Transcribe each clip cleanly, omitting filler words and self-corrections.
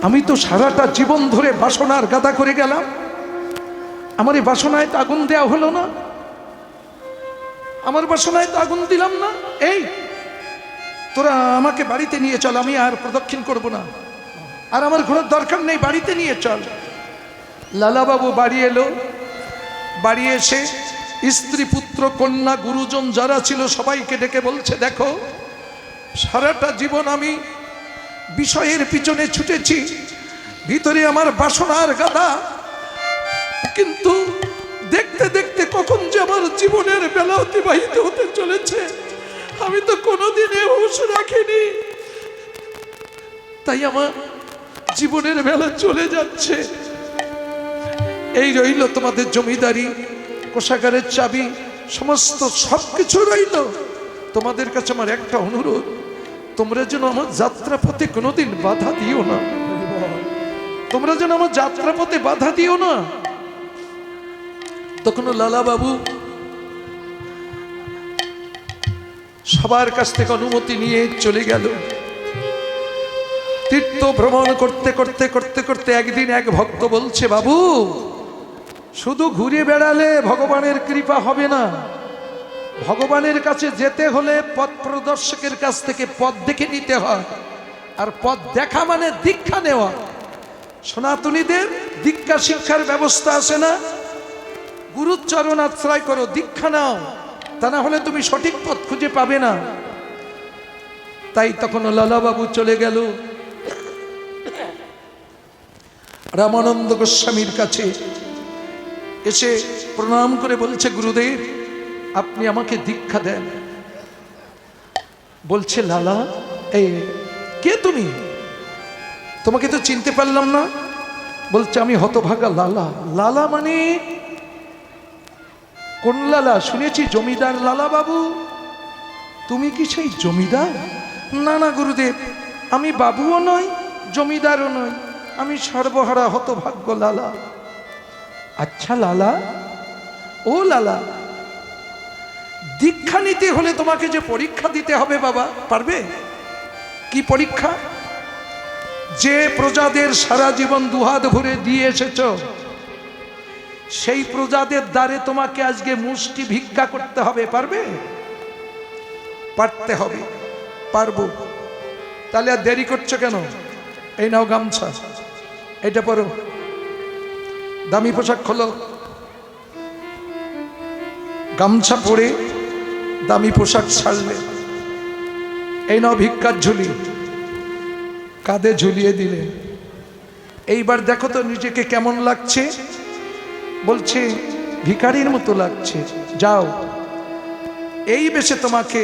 আমি তো সারাটা জীবন ধরে বাসনার গাদা করে গেলাম, আমার এই বাসনায় তো আগুন দেওয়া হলো না, আমার বাসনায় তো আগুন দিলাম না। এই তোরা আমাকে বাড়িতে নিয়ে চল, আমি আর প্রদক্ষিণ করব না, আর আমার ঘোরার দরকার নেই, বাড়িতে নিয়ে চল। লালাবাবু বাড়ি এলো, বাড়ি এসে স্ত্রী পুত্র কন্যা গুরুজন যারা ছিল সবাইকে ডেকে বলছে, দেখো সারাটা জীবন আমি বিষয়ের পিছনে ছুটেছি, ভিতরে আমার বাসনার গাদা, কিন্তু দেখতে দেখতে কখন যে আমার জীবনের বেলা অতিবাহিত হতে চলেছে আমি তো কোনোদিনে হুঁশ রাখিনি, তাই আমার জীবনের বেলা চলে যাচ্ছে। এই রইল তোমাদের জমিদারি, কোষাগারের চাবি, সমস্ত সবকিছু রইল। তোমাদের কাছে আমার একটা অনুরোধ, তোমরা যেন আমার যাত্রাপথে কোনোদিন বাধা দিও না, তোমরা যেন আমার যাত্রাপথে বাধা দিও না। তখন লালাবাবু সবার কাছ থেকে অনুমতি নিয়ে চলে গেল। তীর্থ ভ্রমণ করতে করতে করতে করতে একদিন এক ভক্ত বলছে, বাবু শুধু ঘুরে বেড়ালে ভগবানের কৃপা হবে না, ভগবানের কাছে যেতে হলে পথ প্রদর্শকের কাছ থেকে পথ দেখে নিতে হয়, আর পথ দেখা মানে দীক্ষা নেওয়া। সনাতনীদের দীক্ষা শিক্ষার ব্যবস্থা আছে না, গুরুচরণ আশ্রয় করো, দীক্ষা নাও, তা না হলে তুমি সঠিক পথ খুঁজে পাবে না। তাই তখন লালাবাবু চলে গেল রামানন্দ গোস্বামীর কাছে, এসে প্রণাম করে বলছে, গুরুদেব আপনি আমাকে দীক্ষা দেন। বলছে, লালা এই কে তুমি? তোমাকে তো চিনতে পারলাম না। বলছে, আমি হতভাগা লালা। লালা মানে কোন লালা? শুনেছি জমিদার লালা বাবু। তুমি কি সেই জমিদার? না না গুরুদেব, আমি বাবুও নই জমিদারও নই, আমি সর্বহারা হতভাগ্য লালা। আচ্ছা লালা, ও লালা, দীক্ষা নিতে হলে তোমাকে যে পরীক্ষা দিতে হবে বাবা, পারবে? কি পরীক্ষা? যে প্রজাদের সারা জীবন দুহাত ভরে দিয়ে এসেছ, সেই প্রজাদের দ্বারে তোমাকে আজকে মুষ্টি ভিক্ষা করতে হবে, পারবে? পারতে হবে। পারবো। তাহলে আর দেরি করছো কেন? এই নাও গামছা, এটা পরো, দামি পোশাক খোলো, গামছা পরে দামি পোশাক ছাড়লে, এই নাও ভিক্ষার ঝুলি, কাঁধে ঝুলিয়ে দিলে। এইবার দেখো তো নিজেকে কেমন লাগছে। বলছে, ভিখারির মতো লাগছে, যাও এই বেশে তোমাকে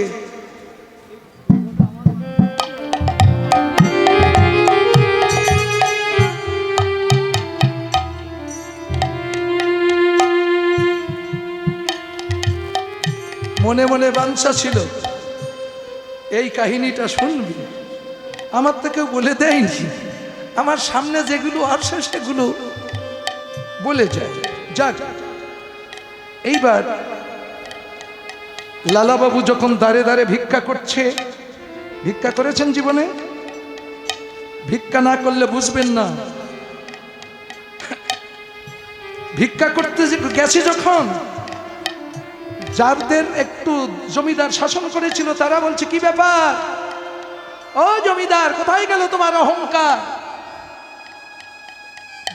মনে মনে বাঞ্ছা ছিল এই কাহিনীটা শুনবি, আমার তো কেউ বলে দেয়নি, আমার সামনে যেগুলো আসে সেগুলো বলে যায়। যাক, এইবার লালাবাবু যখন দাঁড়ে দাঁড়ে ভিক্ষা করছে, ভিক্ষা করেছেন জীবনে? ভিক্ষা না করলে বুঝবেন না। ভিক্ষা করতে গেছে যখন, যাদের একটু জমিদার শাসন করেছিল তারা বলছে, কি ব্যাপার ও জমিদার, কোথায় গেল তোমার অহংকার?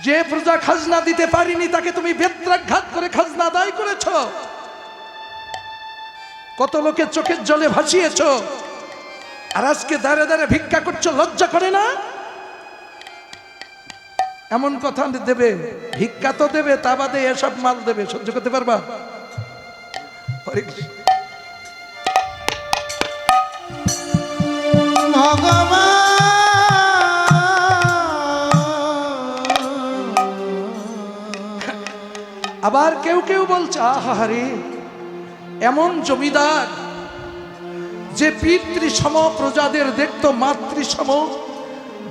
যে প্রজা খাজনা দিতে পারিনি তাকে তুমি বেত্রাঘাত করে খাজনা আদায় করেছ, কত লোকের চোখের জলে ভাসিয়েছ, আর আজকে দাঁড়ে দাঁড়ে ভিক্ষা করছো, লজ্জা করে না? এমন কথা দেবে, ভিক্ষা তো দেবে, তা বাদে এসব মাল দেবে, সহ্য করতে পারবা? আবার কেউ কেউ বলছে, আহারে এমন জমিদার যে পিতৃসম প্রজাদের দেখতো, মাতৃসম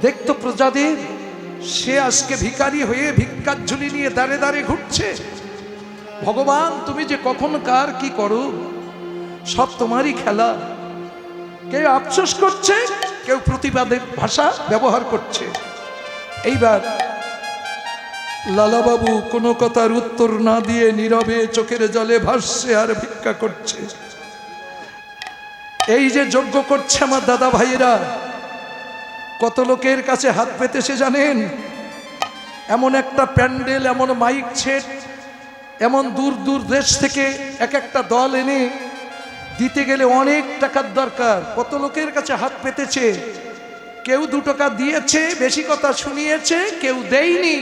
দেখতো প্রজাদের, সে আজকে ভিখারি হয়ে ভিক্ষার ঝুলি নিয়ে দাঁড়ে দাঁড়ে ঘুরছে। ভগবান তুমি যে কখন কার কি করো, সব তোমারই খেলা। কেউ আফসোস করছে, কেউ প্রতিবাদের ভাষা ব্যবহার করছে। এইবার লালাবাবু কোনো কথার উত্তর না দিয়ে নীরবে চোখের জলে ভাসছে আর ভিক্ষা করছে। এই যে যজ্ঞ করছে আমার দাদা ভাইয়েরা, কত লোকের কাছে হাত পেতেছে জানেন? এমন একটা প্যান্ডেল, এমন মাইক সেট, এমন দূর দূর দেশ থেকে এক একটা দল এনে দিতে গেলে অনেক টাকার দরকার। কত লোকের কাছে হাত পেতেছে, কেউ 2 টাকা দিয়েছে, বেশি কথা শুনিয়েছে, কেউ দেয়নি,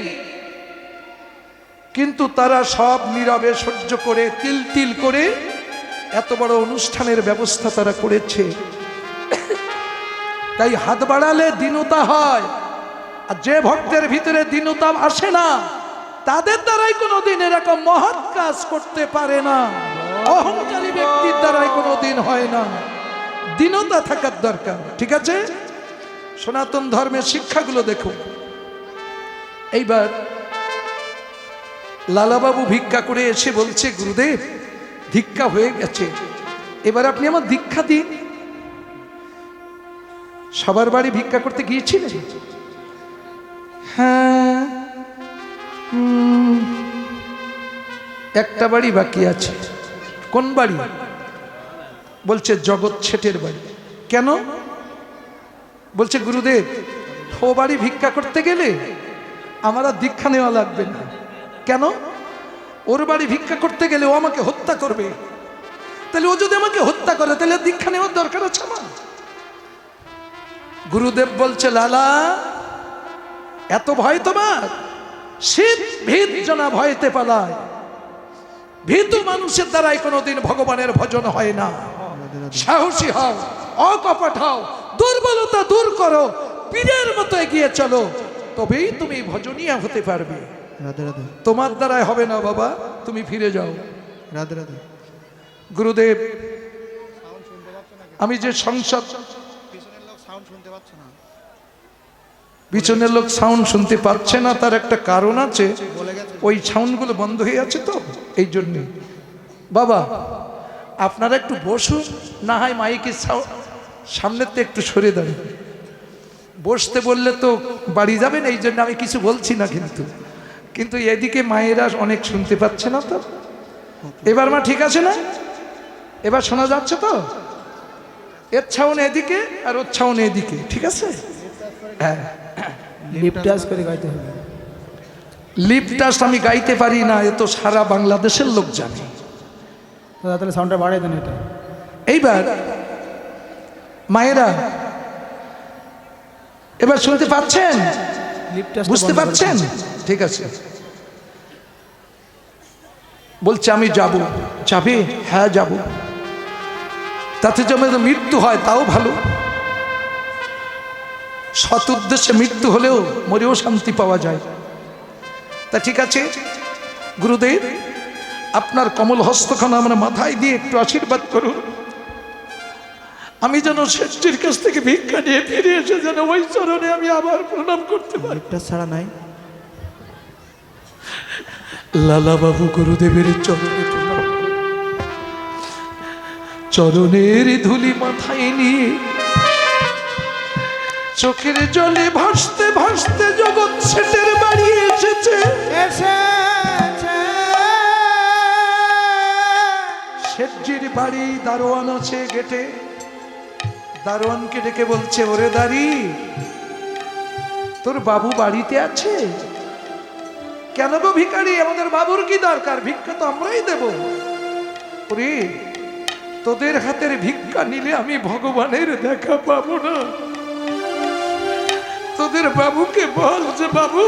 কিন্তু তারা সব নীরবে সহ্য করে তিল তিল করে এত বড় অনুষ্ঠানের ব্যবস্থা তারা করেছে। তাই হাত বাড়ালে দীনতা হয়, আর যে ভক্তের ভিতরে দীনতা আসে না তাদের দ্বারাই কোনোদিন এরকম মহৎ কাজ করতে পারে না। অহংকারী ব্যক্তির দ্বারাই কোনোদিন হয় না। দীনতা থাকার দরকার, ঠিক আছে? সনাতন ধর্মের শিক্ষাগুলো দেখো। এইবার লালাবাবু ভিক্ষা করে এসে বলছে, গুরুদেব ভিক্ষা হয়ে গেছে, এবার আপনি আমার দীক্ষা দিন। সবার বাড়ি ভিক্ষা করতে গিয়েছিলেন? হ্যাঁ, একটা বাড়ি বাকি আছে। কোন বাড়ি? বলছে জগৎ ছেটের বাড়ি। কেন? বলছে গুরুদেব ও বাড়ি ভিক্ষা করতে গেলে আমার আর দীক্ষা নেওয়া লাগবে না। কেন? ওর বাড়ি ভিক্ষা করতে গেলে ও আমাকে হত্যা করবে। তাহলে ও যদি আমাকে হত্যা করে তাহলে দীক্ষা নেওয়ার দরকার আছে আমার? গুরুদেব বলছে, লালা এত ভয় তোমার? শীত ভীত জনা ভয়তে পালায়। ভীতু মানুষের দ্বারাই কোনোদিন ভগবানের ভজন হয় না। সাহসী হও, অকপট হও, দুর্বলতা দূর করো, পীরের মতো এগিয়ে চলো, তবেই তুমি ভজনীয়া হতে পারবে। রাধে রাধে। তোমার দ্বারাই হবে না বাবা, তুমি ফিরে যাও। রাধে রাধে। গুরুদেব আমি যে সংসদ, পিছনের লোক সাউন্ড শুনতে পাচ্ছে না, তার একটা কারণ আছে, ওই সাউন্ডগুলো বন্ধ হয়ে আছে তো এই জন্যে। বাবা আপনারা একটু বসুন, না হয় মাইকের সামনের তো একটু সরে দেন। বসতে বললে তো বাড়ি যাবেন, এই জন্য আমি কিছু বলছি না, কিন্তু এদিকে মায়েরা অনেক শুনতে পাচ্ছে না তো। এবার মা ঠিক আছে না? এবার শোনা যাচ্ছে তো? এর ছাউন এদিকে আর ওর ছাউন এদিকে, ঠিক আছে? হ্যাঁ, লিপটাস করে গাইতে হবে। লিপটাস আমি গাইতে পারি না, এ তো সারা বাংলাদেশের লোক জানে। তাহলে সাউন্ডটা বাড়াই দেন এটা। এইবার মায়েরা এবার শুনতে পাচ্ছেন, বুঝতে পাচ্ছেন? ঠিক আছে। বলছে আমি যাব। যাবে? হ্যাঁ যাব। তাতে যদি মৃত্যু হয় তাও ভালো, সৎ উদ্দেশ্যে মৃত্যু হলেও মরেও শান্তি পাওয়া যায়। তা ঠিক আছে গুরুদেব, আপনার কমল হস্তখানা আমার মাথায় দিয়ে একটু আশীর্বাদ করুন। আমি যেন শেঠজির কাছ থেকে ভিক্ষা নিয়ে ফিরে এসে যেন ওই চরণে আমি আবার প্রণাম করতে পারি। লিপটাস ছাড়া নাই। লালাবাবু গুরুদেবের চরণে প্রণাম, চরণের ধুলি মাথায় নিয়ে চোখের জলে ভাসতে ভাসতে জগৎ ছেটের বাড়ি এসেছে। শেঠজির বাড়ি দারোয়ান আছে গেটে। দারোয়ানকে ডেকে বলছে, ওরে দাঁড়ি তোর বাবু বাড়িতে আছে? কেন গো ভিখারি, আমাদের বাবুর কি দরকার? ভিক্ষা তো আমরাই দেব। ওরে তোদের হাতের ভিক্ষা নিলে আমি ভগবানের দেখা পাবো না। তোদের বাবুকে বল যে বাবু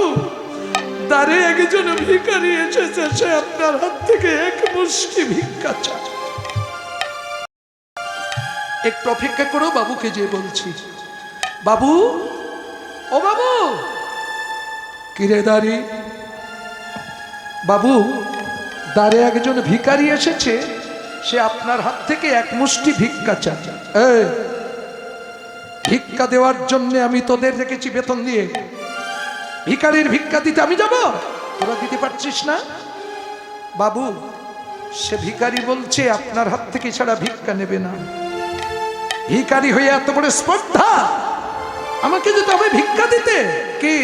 দ্বারে একজন ভিখারি এসেছে, সে আপনার হাত থেকে এক মুষ্টি ভিক্ষা চায়। একটু অপেক্ষা করো, বাবুকে যে বলছি। বাবু, ও বাবু। কিরে দাঁড়ি? বাবু দ্বারে একজন ভিখারি এসেছে, সে আপনার হাত থেকে এক মুষ্টি ভিক্ষা চায়। এই ভিক্ষা দেওয়ার জন্য আমি তোদের রেখেছি বেতন দিয়ে, ভিখারির ভিক্ষা দিতে আমি যাব? তোরা দিতে পারছিস না? বাবু সে ভিখারি বলছে আপনার হাত থেকে ছাড়া ভিক্ষা নেবে না। ভিখারি হয়ে এত বড় স্পর্ধা, আমাকে যদি হবে ভিক্ষা দিতে? কে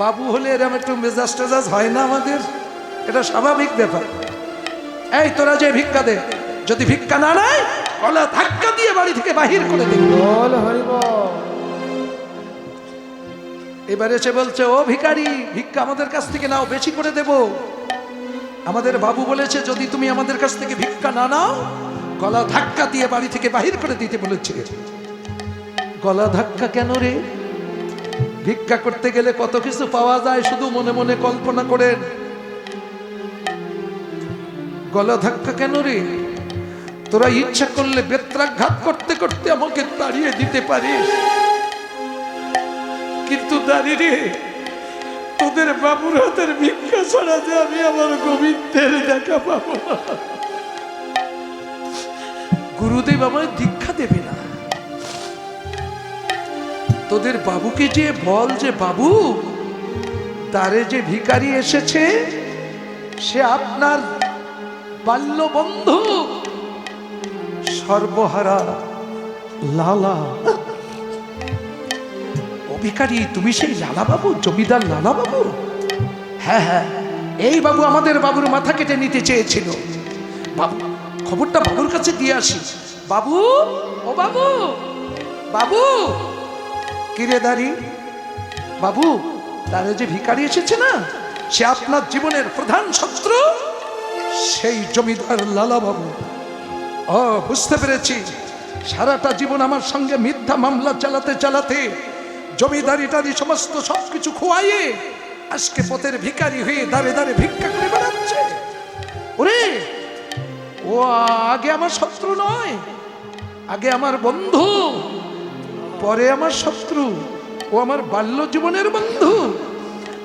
বাবু হলে এরকম একটু মেজাজ টেজাজ হয় না আমাদের? এটা স্বাভাবিক ব্যাপার। এই তোরা যে ভিক্ষা দে, যদি ভিক্ষা না নেয় গলা ধাক্কা দিয়ে বাড়ি থেকে বাহির করে দিবি। বল হরি বল। এবার এসে বলছে, ও ভিখারি, ভিক্ষা আমাদের কাছ থেকে নাও, বেশি করে দেব। আমাদের বাবু বলেছে যদি তুমি আমাদের কাছ থেকে ভিক্ষা না নাও গলা ধাক্কা দিয়ে বাড়ি থেকে বাহির করে দিতে বলেছে। গলা ধাক্কা কেন রে? ভিক্ষা করতে গেলে কত কিছু পাওয়া যায়, শুধু মনে মনে কল্পনা করেন। গলা ধাক্কা কেন রে? তোরা ইচ্ছা করলে বেত্রাঘাত করতে করতে আমাকে তাড়িয়ে দিতে পারিস, কিন্তু দাঁড়িয়ে রে, তোদের বাবুর হাতের ভিক্ষা ছাড়া যে আমি আমার গোবিন্দের দেখা পাবো না। গুরুদেব আমায় দীক্ষা দেবে না। তোদের বাবুকে যে বল যে বাবু, দ্বারে যে ভিখারি এসেছে সে আপনার বাল্য বন্ধু সর্বহারা লালা। ও ভিখারি, তুমি সেই লালা বাবু, জমিদার লালা বাবু? হ্যাঁ হ্যাঁ, এই বাবু আমাদের বাবুর মাথা কেটে নিতে চেয়েছিল। বাবু, খবরটা বাবুর কাছে দিয়ে আসি। বাবু, ও বাবু, বাবু। কিরে দাঁড়ি বাবু, তারে যে ভিখারি এসেছে না, সে আপনার জীবনের প্রধান শত্রু, সেই জমিদার লালা বাবু। ও, বুঝতে পেরেছি। সারাটা জীবন আমার সঙ্গে মিথ্যা মামলা চালাতে চালাতে জমিদারিটারি সমস্ত সবকিছু খোয়াইয়ে আজকে পথের ভিখারি হয়ে দাঁড়ে দাঁড়ে ভিক্ষা করে বেড়াচ্ছে। ওরে, ও আগে আমার শত্রু নয়, আগে আমার বন্ধু, পরে আমার শত্রু। ও আমার বাল্য জীবনের বন্ধু।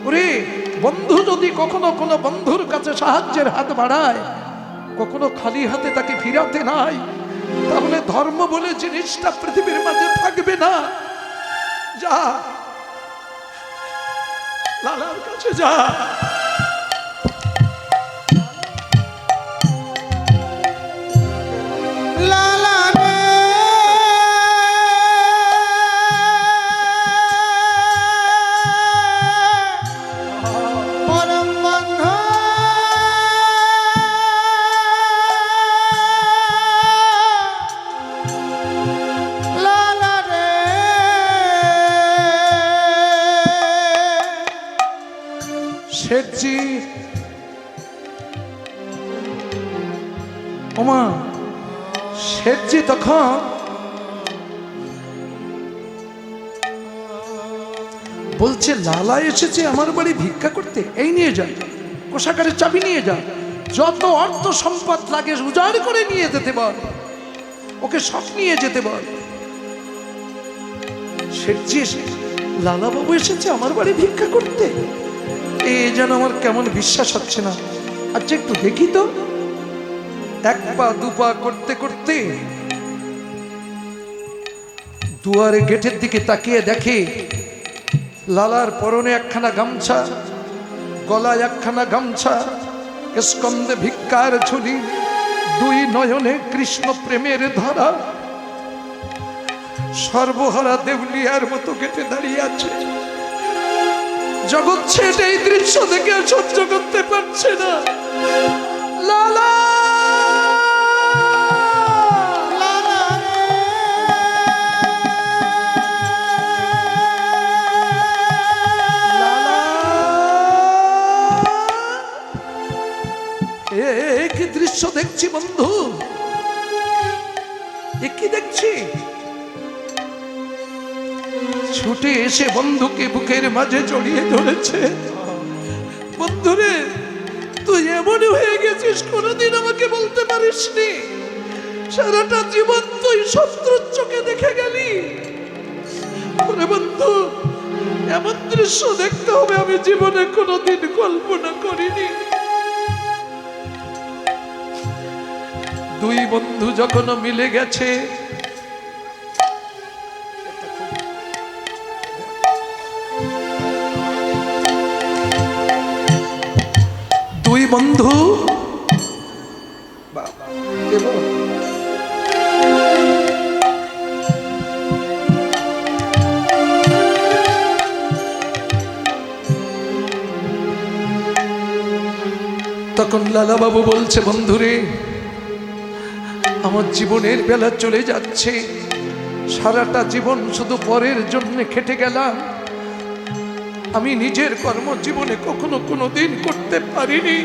ওরে, বন্ধু যদি কখনো কোনো বন্ধুর কাছে সাহায্যের হাত বাড়ায়, কখনো খালি হাতে তাকে ফিরাতে নাই, তাহলে ধর্ম বলে জিনিসটা পৃথিবীর মাঝে থাকবে না। যা, লালার কাছে যা। লালা রে, পরম বন্ধু, লালা রে। শেঠজি, ওমা, শেঠজি তখন বলছে, লালা এসেছে আমার বাড়ি ভিক্ষা করতে, এই নিয়ে যা, কোষাগারের চাবি নিয়ে যা, যত অর্থ সম্পদ লাগে উজাড় করে নিয়ে যেতে বল, ওকে সব নিয়ে যেতে বল। শেঠজি এসে, লালা বাবু এসেছে আমার বাড়ি ভিক্ষা করতে, এ যেন আমার কেমন বিশ্বাস হচ্ছে না। আচ্ছা একটু দেখি তো। এক পা দুপা করতে করতে দুয়ারে গেটের দিকে তাকিয়ে দেখে লালার পরনে একখানা গামছা, গলায় একখানা গামছা, স্কন্ধে ভিক্ষার ঝুলি, দুই নয়নে কৃষ্ণ প্রেমের ধারা, সর্বহারা দেউলিয়ার মতো গেটে দাঁড়িয়ে আছে। জগৎ ছেড়ে এই দৃশ্য দেখে আর সহ্য করতে পারছে না। লালা, লালা রে, লালা, কি দৃশ্য দেখছি বন্ধু, এ কি দেখছি? ছুটে এসে বন্ধুকে বুকের মাঝে জড়িয়ে ধরেছে। বন্ধুরে, তুই এমন হয়ে গেছিস কোনোদিন আমাকে বলতে পারিসনি। সারাটা জীবন তুই শত্রুর চোখে দেখে গেলি। ওরে বন্ধু, এমন দৃশ্য দেখতে হবে আমি জীবনে কোনোদিন কল্পনা করিনি। দুই বন্ধু যখন মিলে গেছে, দুই বন্ধু তখন লালাবাবু বলছে, বন্ধুরে আমার জীবনের বেলা চলে যাচ্ছে, সারাটা জীবন শুধু পরের জন্য খেটে গেলাম, আমি নিজের কর্মজীবনে কখনো কোনোদিন করতে পারিনি।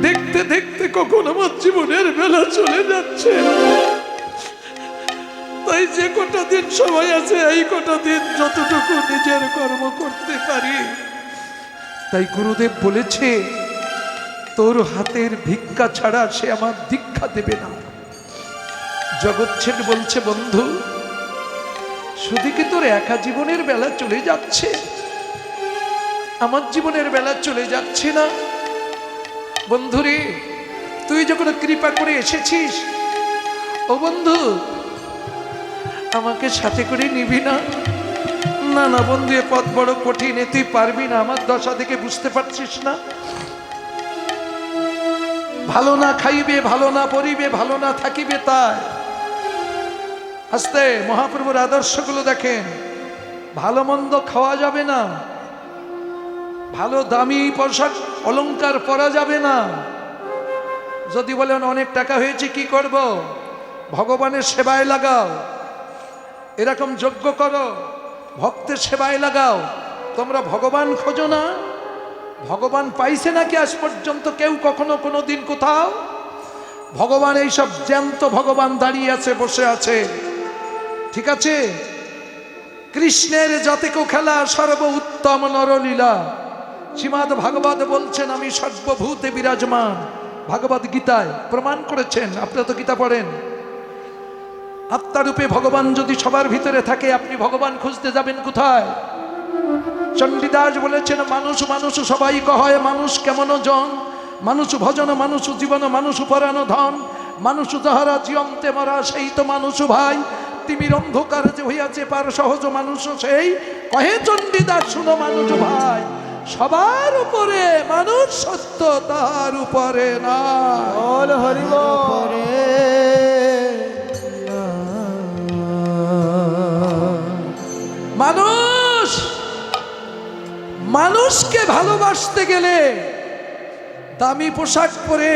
দেখতে দেখতে কখন আমার জীবনের বেলা চলে যাচ্ছে, তাই যে কটা দিন সময় আছে এই কটা দিন যতটুকু নিজের কর্ম করতে পারি। তাই গুরুদেব বলেছে, তোর হাতের ভিক্ষা ছাড়া সে আমার দীক্ষা দেবে না। জগৎ ছেদ বলছে, বন্ধু শুধু কি তোর একা জীবনের বেলা চলে যাচ্ছে, আমার জীবনের বেলা চলে যাচ্ছে না? বন্ধুরে তুই যখন কৃপা করে এসেছিস, ও বন্ধু আমাকে সাথে করে নিবি না? না না বন্ধু, এ পথ বড় কঠিন, তুই পারবি না, আমার দশা দেখে বুঝতে পারছিস না? ভালো না খাইবে, ভালো না পরিবে, ভালো না থাকিবে, তাই আস্তে মহাপ্রভুর আদর্শগুলো দেখেন। ভালো মন্দ খাওয়া যাবে না, ভালো দামি পোশাক অলংকার পরা যাবে না। যদি বলেন অনেক টাকা হয়েছে কি করব, ভগবানের সেবায় লাগাও, এরকম যজ্ঞ করো, ভক্তের সেবায় লাগাও। তোমরা ভগবান খোঁজো না? ভগবান পাইছে নাকি আজ পর্যন্ত কেউ কখনো কোনো দিন কোথাও? ভগবান এইসব জ্যান্ত ভগবান দাঁড়িয়ে আছে, বসে আছে, ঠিক আছে? কৃষ্ণের যতেক খেলা সর্ব উত্তম নরলীলা। শ্রীমদ্ ভাগবত বলছেন, আমি সর্বভূতে বিরাজমান। ভাগবত গীতায় প্রমাণ করেছেন, আপনারা তো গীতা পড়েন। আত্মারূপে ভগবান যদি সবার ভিতরে থাকে, আপনি ভগবান খুঁজতে যাবেন কোথায়? চণ্ডীদাস বলেছেন, মানুষ মানুষ সবাই কয়, মানুষ কেমন জন, মানুষ ভজন মানুষ জীবন, মানুষ পরাণ ধন, মানুষ যাহারা জিয়ন্তে মরা সেই তো মানুষ ভাই, তিমির অন্ধকার যে হইয়াছে পার সহজ মানুষ সেই, কহে চণ্ডীদাস শুনো মানুষ ভাই, সবার উপরে মানুষ সত্য, তার উপরে না। বল হরি বল। মানুষ মানুষকে ভালোবাসতে গেলে দামি পোশাক পরে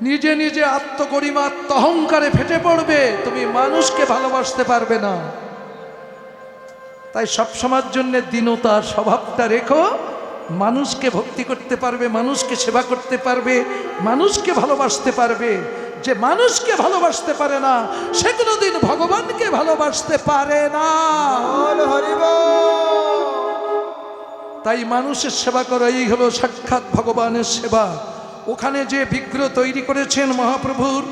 নিজে নিজে আত্মগরিমা আত্মহংকারে ফেটে পড়বে, তুমি মানুষকে ভালোবাসতে পারবে না। তাই সবসময়ের জন্য দীনতার স্বভাবটা রেখো, মানুষকে ভক্তি করতে পারবে, মানুষকে সেবা করতে পারবে, মানুষকে ভালোবাসতে পারবে। যে মানুষকে ভালোবাসতে পারে না সে কোনোদিন ভগবানকে ভালোবাসতে পারে না। বল হরি বল। তাই মানুষের সেবা করা এই হলো সাক্ষাৎ ভগবানের সেবা। ওখানে যে বিগ্রহ তৈরি করেছেন মহাপ্রভুর,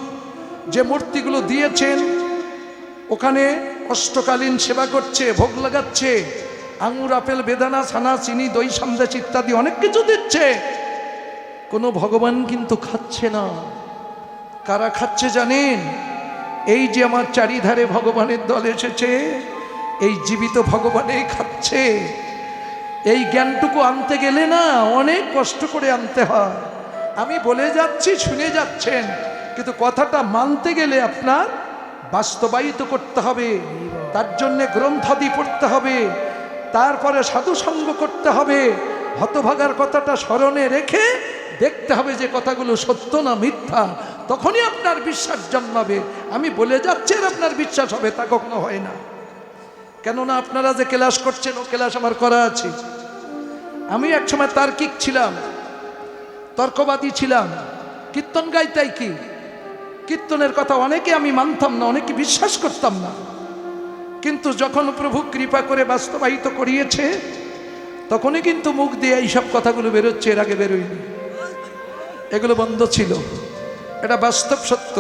যে মূর্তিগুলো দিয়েছেন, ওখানে অষ্টকালীন সেবা করছে, ভোগ লাগাচ্ছে, আঙুর আপেল বেদানা ছানা চিনি দই সন্দেশ ইত্যাদি অনেক কিছু দিচ্ছে, কোনো ভগবান কিন্তু খাচ্ছে না। কারা খাচ্ছে জানেন? এই যে আমার চারিধারে ভগবানের দল এসেছে, এই জীবিত ভগবানেই খাচ্ছে। এই জ্ঞানটুকু আনতে গেলে না অনেক কষ্ট করে আনতে হয়। আমি বলে যাচ্ছি, শুনে যাচ্ছেন, কিন্তু কথাটা মানতে গেলে আপনার বাস্তবায়িত করতে হবে। তার জন্যে গ্রন্থাদি পড়তে হবে, তারপরে সাধুসঙ্গ করতে হবে, হতভাগার কথাটা স্মরণে রেখে দেখতে হবে যে কথাগুলো সত্য না মিথ্যা, তখনই আপনার বিশ্বাস জন্মাবে। আমি বলে যাচ্ছি আর আপনার বিশ্বাস হবে, তা কখনো হয় না। কেননা আপনারা যে ক্লাস করছেন, ও ক্লাস আমার করা আছে। আমি একসময় তার্কিক ছিলাম, তর্কবাদী ছিলাম, কীর্তন গাইতাই কি কীর্তনের কথা অনেকে আমি মানতাম না, অনেকে বিশ্বাস করতাম না। কিন্তু যখন প্রভু কৃপা করে বাস্তবায়িত করিয়েছে, তখনই কিন্তু মুখ দিয়ে এইসব কথাগুলো বেরোচ্ছে, এর আগে বেরোয়নি। এগুলো বন্ধ ছিল, এটা বাস্তব সত্য।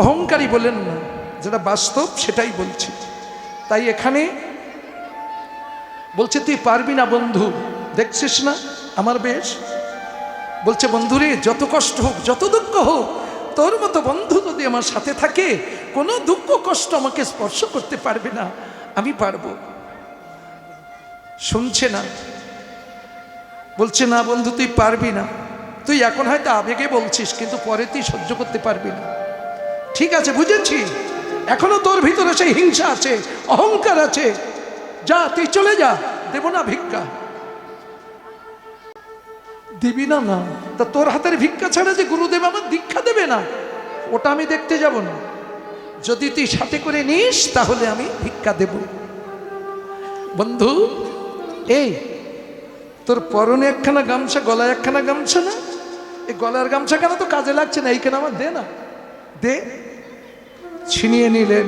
অহংকারী বলেন না, যেটা বাস্তব সেটাই বলছি। তাই এখানে বলছে, তুই পারবি না বন্ধু, দেখছিস না আমার বেশ। বলছে, বন্ধুরে যত কষ্ট হোক, যত দুঃখ হোক, তোর মতো বন্ধু যদি আমার সাথে থাকে, কোনো দুঃখ কষ্ট আমাকে স্পর্শ করতে পারবে না, আমি পারবো। শুনছে না, বলছে না বন্ধু তুই পারবি না, তুই এখন হয়তো আবেগে বলছিস, কিন্তু পরে তুই সহ্য করতে পারবি না। ঠিক আছে বুঝেছি, এখনো তোর ভিতরে সেই হিংসা আছে, অহংকার আছে, যা তুই চলে যা, দেব না ভিক্ষা। দিবি না? না, তা তোর হাতের ভিক্ষা ছাড়া যে গুরুদেব আমার দীক্ষা দেবে না, ওটা আমি দেখতে যাব না। যদি তুই সাথে করে নিস তাহলে আমি ভিক্ষা দেব। বন্ধু, এই তোর পরনে একখানা গামছা, গলায় একখানা গামছা না? এই গলার গামছা কেন তো কাজে লাগছে না, এইখানে আমার দে না, দে। ছিনিয়ে নিলেন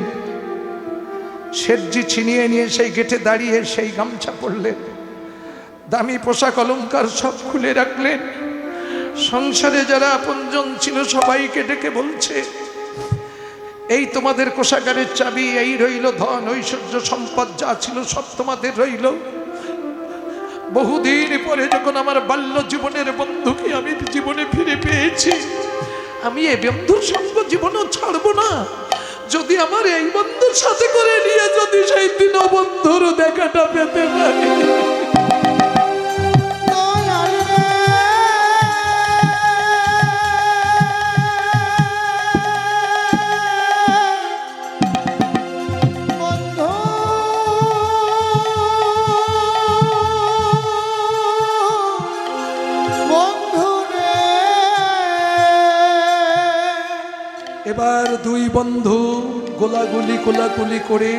শেঠজি, ছিনিয়ে নিয়ে সেই গেটে দাঁড়িয়ে সেই গামছা পরলেন, দামি পোশাক অলংকার সব খুলে রাখলেন। সংসারে যারা আপনজন ছিল সবাইকে ডেকে বলছে, এই তোমাদের কোষাগারের চাবি, এই রইল ধন ঐশ্বর্য সম্পদ যা ছিল সব তোমাদের রইল। বহুদিন পরে যখন আমার বাল্য জীবনের বন্ধুকে আমি জীবনে ফিরে পেয়েছি, আমি এই বন্ধুর সঙ্গ জীবনও ছাড়বো না। যদি আমার এই বন্ধুর সাথে করে নিয়ে যদি সেই দিন বন্ধুর দেখাটা পেতে পারি। এবার দুই বন্ধু কোলাকুলি করে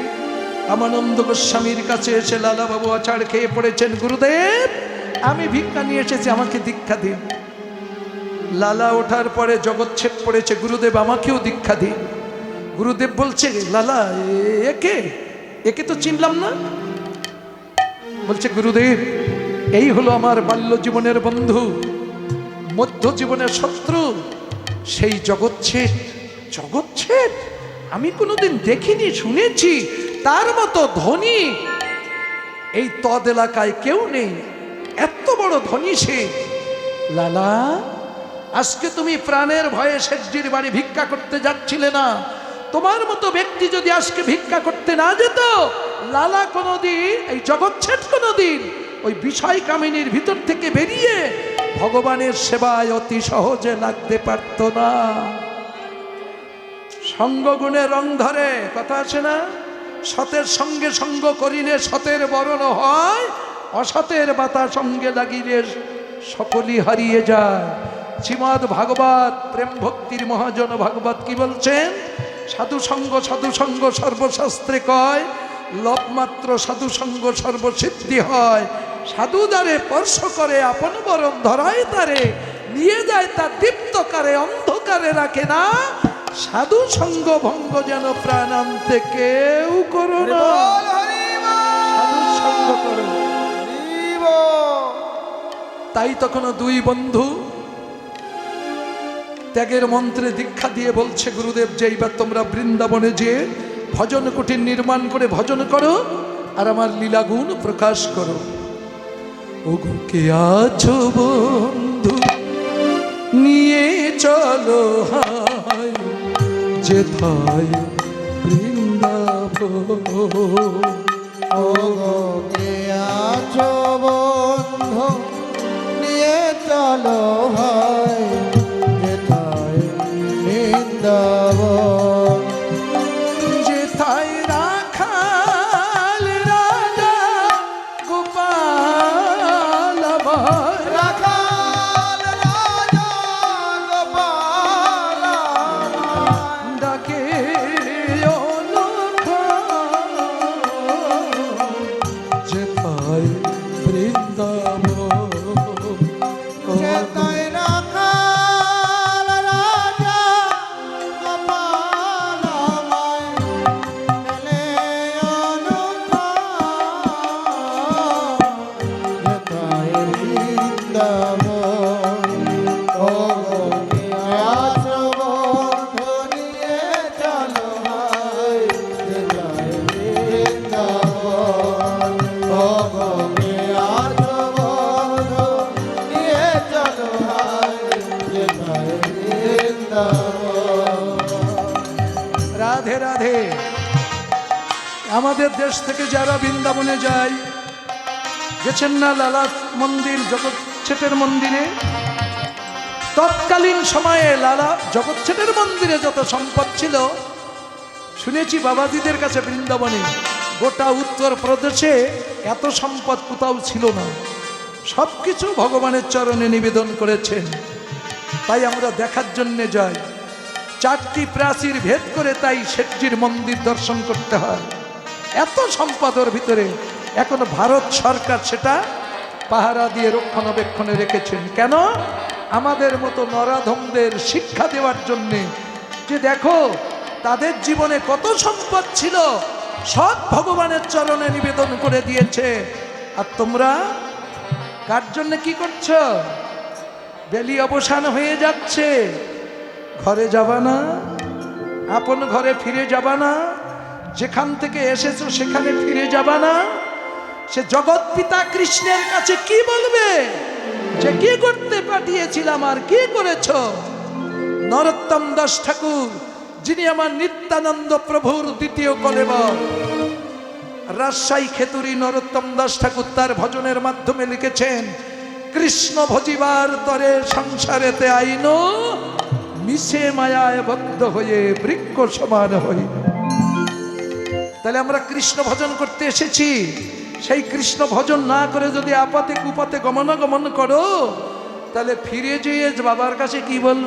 রামানন্দ গোস্বামীর কাছে এসে লালা বাবু আচার খেয়ে পড়েছেন, গুরুদেব আমি ভিক্ষা নিয়ে এসেছি, আমাকে দীক্ষা দিন। লালা ওঠার পরে জগৎছেদ পড়েছে, গুরুদেব আমাকেও দীক্ষা দিন। গুরুদেব বলছে, লালা একে তো চিনলাম না। বলছে, গুরুদেব এই হলো আমার বাল্য জীবনের বন্ধু, মধ্য জীবনের শত্রু, সেই জগৎছেদ। জগৎছেদ আমি কোনোদিন দেখিনি, শুনেছি তার মতো ধনী এই তদ এলাকায় কেউ নেই, এত বড় ধনী সে। লালা আজকে তুমি প্রাণের ভয়ে শেঠজির বাড়ি ভিক্ষা করতে যাচ্ছিলে না, তোমার মতো ব্যক্তি যদি আজকে ভিক্ষা করতে না যেত, লালা কোনোদিন, এই জগৎছেদ কোনোদিন ওই বিষয় কামিনীর ভিতর থেকে বেরিয়ে ভগবানের সেবায় অতি সহজে লাগতে পারত না। সঙ্গগুণে রং ধরে, কথা আছে না? সতের সঙ্গে সঙ্গ করিলে সতের বরণ হয়, অসতের বাতা সঙ্গে লাগিলে সকলই হারিয়ে যায়। শ্রীমদ্ ভাগবত প্রেম ভক্তির মহাজন ভাগবত কি বলছেন? সাধু সঙ্গ সর্বশাস্ত্রে কয়, লবমাত্র সাধু সঙ্গ সর্বসিদ্ধি হয়। সাধু দ্বারে স্পর্শ করে আপন বরণ ধরায় তারে, নিয়ে যায় তার দীপ্তকারে অন্ধকারে রাখে না। সাধু সঙ্গ ভঙ্গ যেন প্রাণান্তে কেউ করো না, সাধু সঙ্গ করো। তাই তখন দুই বন্ধু ত্যাগের মন্ত্রে দীক্ষা দিয়ে বলছে, গুরুদেব যে এইবার তোমরা বৃন্দাবনে যে ভজন কুটির নির্মাণ করে ভজন করো আর আমার লীলাগুণ প্রকাশ করো। ওগো কে আছো বন্ধু নিয়ে চলো হায় যেথায় বৃন্দাবন। ওগো কে আছো বন্ধু নিয়ে চলো হায় যেথায় বৃন্দাবন। যেথায় রাখাল রাজা গোপাল ভাই, রাখাল রাজা গোপাল ডাকে অলকা যেথায় বৃন্দাবন। যেথায় রাখাল রাজা গোপাল মেলে অনুপা। যেথায় বৃন্দাবন। ওগো কে আছো বন্ধু নিয়ে চলো হায় যেথায় বৃন্দাবন। ওগো কে আছো বন্ধু নিয়ে চলো হায় যেথায় বৃন্দাবন। রাধে রাধে। আমাদের দেশ থেকে যারা বৃন্দাবনে যায়, গেছেন না লালা মন্দির, জগৎছেদের মন্দিরে? তৎকালীন সময়ে লালা জগৎছেদের মন্দিরে যত সম্পদ ছিল, শুনেছি বাবাজিদের কাছে বৃন্দাবনে গোটা উত্তর প্রদেশে এত সম্পদ কোথাও ছিল না। সব কিছু ভগবানের চরণে নিবেদন করেছেন। তাই আমরা দেখার জন্যে যাই, 4টি প্রাচীর ভেদ করে তাই শেঠজির মন্দির দর্শন করতে হয়। এত সম্পদের ভিতরে এখন ভারত সরকার সেটা পাহারা দিয়ে রক্ষণাবেক্ষণে রেখেছেন। কেন? আমাদের মতো নরাধমদের শিক্ষা দেওয়ার জন্যে, যে দেখো তাদের জীবনে কত সম্পদ ছিল, সব ভগবানের চরণে নিবেদন করে দিয়েছে। আর তোমরা কার জন্য কি করছো? বেলি অবসান হয়ে যাচ্ছে, ঘরে যাবা না, আপন ঘরে ফিরে যাবা না, যেখান থেকে এসেছো সেখানে ফিরে যাবা না। সে জগৎ পিতা কৃষ্ণের কাছে কি বলবে যে কি করতে পাঠিয়েছিলাম আর কি করেছ? নরোত্তম দাস ঠাকুর, যিনি আমার নিত্যানন্দ প্রভুর দ্বিতীয় কলেবর, রাজশাহী খেতুরি নরোত্তম দাস ঠাকুর তার ভজনের মাধ্যমে লিখেছেন, কৃষ্ণ ভজিবার তরে সংসারেতে আইন, মিশে মায়ায় বদ্ধ হয়ে বৃক্ষ সমান হই। তাহলে আমরা কৃষ্ণ ভজন করতে এসেছি, সেই কৃষ্ণ ভজন না করে যদি আপাতে কুপাতে গমনাগমন করো, তাহলে ফিরে যেয়ে বাবার কাছে কি বলবে?